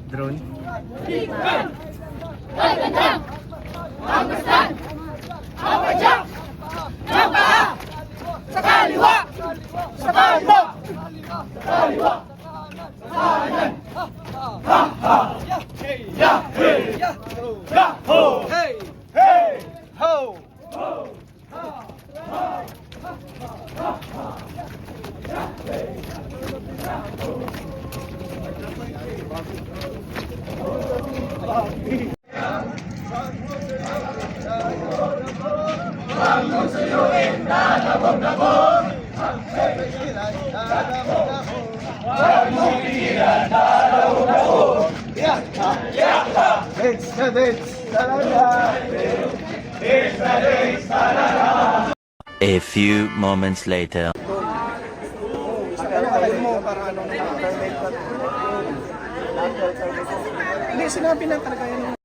Drone. Gagandang! Pangmastan! Papadyak! Ng paa! Sa kaliwa! Sa kaliwa! Sa kaliwa! Sa kanan! Ha! Ha! Hey! Ya! Hey! Ya! Ho! Hey! Hey! Ho! Ho! Ha! Ha! Ha! Ha! Ya! Hey! Ya! Ho! Ang suyuin na labog-labog, ang pipigilan na labog-labog, ang pipigilan na labog-labog. Dates na dates talaga, dates na dates talaga. A few moments later. Hindi, sinabi na talaga yun.